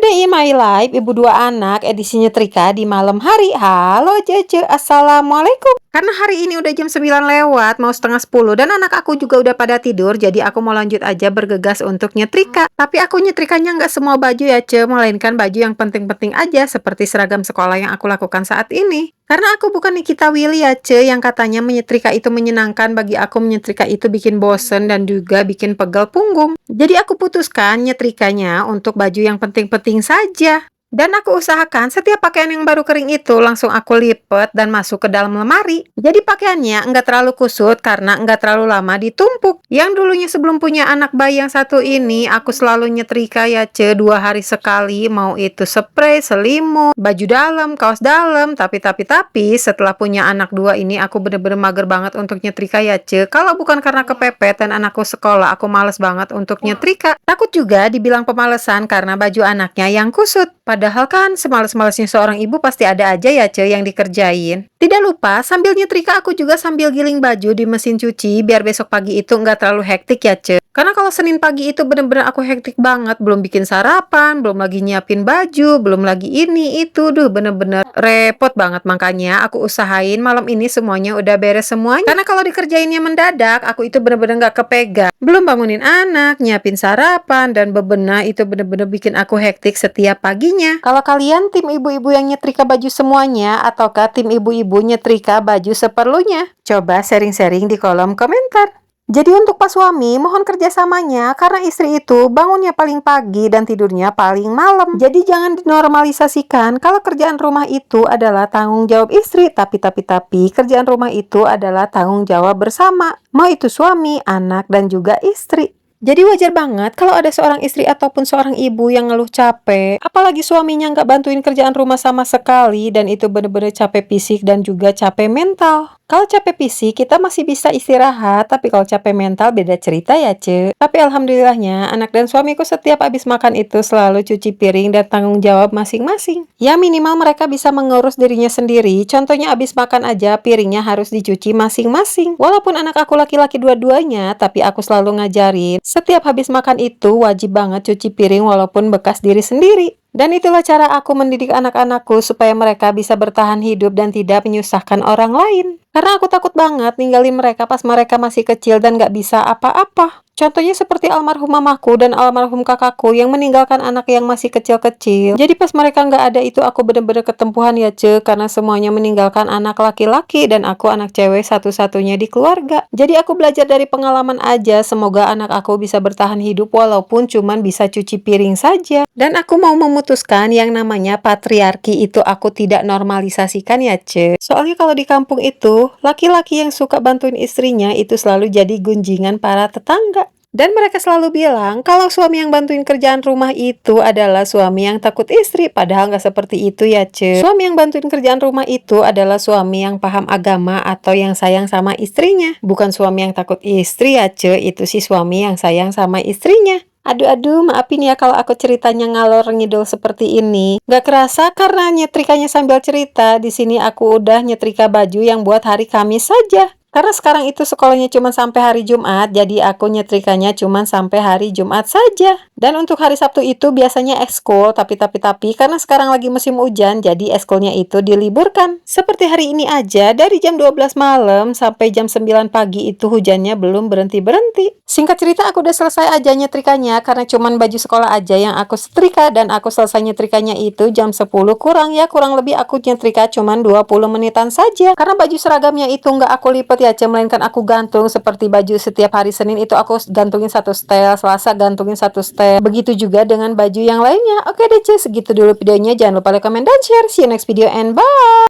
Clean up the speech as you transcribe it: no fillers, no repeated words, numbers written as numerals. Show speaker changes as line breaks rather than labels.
Day in my life, ibu dua anak, edisi nyetrika di malam hari. Halo Cece, assalamualaikum. Karena hari ini udah jam 9 lewat, mau setengah 10, dan anak aku juga udah pada tidur, jadi aku mau lanjut aja bergegas untuk nyetrika. Tapi aku nyetrikanya nggak semua baju ya Ce, melainkan baju yang penting-penting aja, seperti seragam sekolah yang aku lakukan saat ini. Karena aku bukan Nikita Willy ya Ce, yang katanya menyetrika itu menyenangkan. Bagi aku menyetrika itu bikin bosen dan juga bikin pegel punggung. Jadi aku putuskan nyetrikanya untuk baju yang penting-penting saja. Dan aku usahakan setiap pakaian yang baru kering itu langsung aku lipet dan masuk ke dalam lemari. Jadi pakaiannya nggak terlalu kusut karena nggak terlalu lama ditumpuk. Yang dulunya sebelum punya anak bayi yang satu ini, aku selalu nyetrika ya Ce, 2 hari sekali. Mau itu spray, selimut, baju dalam, kaos dalam. Tapi setelah punya anak 2 ini aku bener-bener mager banget untuk nyetrika ya Ce. Kalau bukan karena kepepet dan anakku sekolah, aku males banget untuk nyetrika. Takut juga dibilang pemalesan karena baju anaknya yang kusut. Padahal kan semales-malesnya seorang ibu pasti ada aja ya Ce yang dikerjain. Tidak lupa sambil nyetrika aku juga sambil giling baju di mesin cuci biar besok pagi itu nggak terlalu hektik ya Ce. Karena kalau Senin pagi itu bener-bener aku hektik banget. Belum bikin sarapan, belum lagi nyiapin baju, belum lagi ini itu. Duh bener-bener repot banget. Makanya aku usahain malam ini semuanya udah beres semuanya. Karena kalau dikerjainnya mendadak, aku itu bener-bener nggak kepegang. Belum bangunin anak, nyiapin sarapan, dan bebenah itu bener-bener bikin aku hektik setiap paginya. Kalau kalian tim ibu-ibu yang nyetrika baju semuanya, ataukah tim ibu-ibu nyetrika baju seperlunya? Coba sharing-sharing di kolom komentar. Jadi untuk Pak suami, mohon kerjasamanya karena istri itu bangunnya paling pagi dan tidurnya paling malam. Jadi jangan dinormalisasikan kalau kerjaan rumah itu adalah tanggung jawab istri, tapi kerjaan rumah itu adalah tanggung jawab bersama. Mau itu suami, anak, dan juga istri. Jadi wajar banget kalau ada seorang istri ataupun seorang ibu yang ngeluh capek, apalagi suaminya nggak bantuin kerjaan rumah sama sekali, dan itu bener-bener capek fisik dan juga capek mental. Kalau capek fisik, kita masih bisa istirahat, tapi kalau capek mental beda cerita ya Ce. Tapi alhamdulillahnya, anak dan suamiku setiap habis makan itu selalu cuci piring dan tanggung jawab masing-masing. Ya minimal mereka bisa mengurus dirinya sendiri, contohnya habis makan aja piringnya harus dicuci masing-masing. Walaupun anak aku laki-laki dua-duanya, tapi aku selalu ngajarin, setiap habis makan itu wajib banget cuci piring walaupun bekas diri sendiri. Dan itulah cara aku mendidik anak-anakku supaya mereka bisa bertahan hidup dan tidak menyusahkan orang lain. Karena aku takut banget ninggalin mereka pas mereka masih kecil dan gak bisa apa-apa. Contohnya seperti almarhum mamaku dan almarhum kakakku yang meninggalkan anak yang masih kecil-kecil. Jadi pas mereka nggak ada itu aku bener-bener ketempuhan ya Ce, karena semuanya meninggalkan anak laki-laki dan aku anak cewek satu-satunya di keluarga. Jadi aku belajar dari pengalaman aja, semoga anak aku bisa bertahan hidup walaupun cuman bisa cuci piring saja. Dan aku mau memutuskan yang namanya patriarki itu aku tidak normalisasikan ya Ce. Soalnya kalau di kampung itu, laki-laki yang suka bantuin istrinya itu selalu jadi gunjingan para tetangga. Dan mereka selalu bilang kalau suami yang bantuin kerjaan rumah itu adalah suami yang takut istri. Padahal nggak seperti itu ya Ce. Suami yang bantuin kerjaan rumah itu adalah suami yang paham agama atau yang sayang sama istrinya. Bukan suami yang takut istri ya Ce. Itu sih suami yang sayang sama istrinya. Aduh, maafin ya kalau aku ceritanya ngalor ngidul seperti ini. Gak kerasa karena nyetrikanya sambil cerita. Di sini aku udah nyetrika baju yang buat hari Kamis saja. Karena sekarang itu sekolahnya cuma sampai hari Jumat, jadi aku nyetrikanya cuma sampai hari Jumat saja. Dan untuk hari Sabtu itu biasanya ekskul, tapi karena sekarang lagi musim hujan, jadi ekskulnya itu diliburkan. Seperti hari ini aja, dari jam 12 malam sampai jam 9 pagi itu hujannya belum berhenti-berhenti. Singkat cerita aku udah selesai aja nyetrikanya, karena cuman baju sekolah aja yang aku setrika, dan aku selesai nyetrikanya itu jam 10 kurang lebih aku nyetrika cuman 20 menitan saja. Karena baju seragamnya itu nggak aku lipet ya Ce, melainkan aku gantung seperti baju setiap hari Senin itu aku gantungin satu setel, Selasa gantungin satu setel. Begitu juga dengan baju yang lainnya. Oke deh Ce, segitu dulu videonya. Jangan lupa like, comment, dan share. See you next video and bye!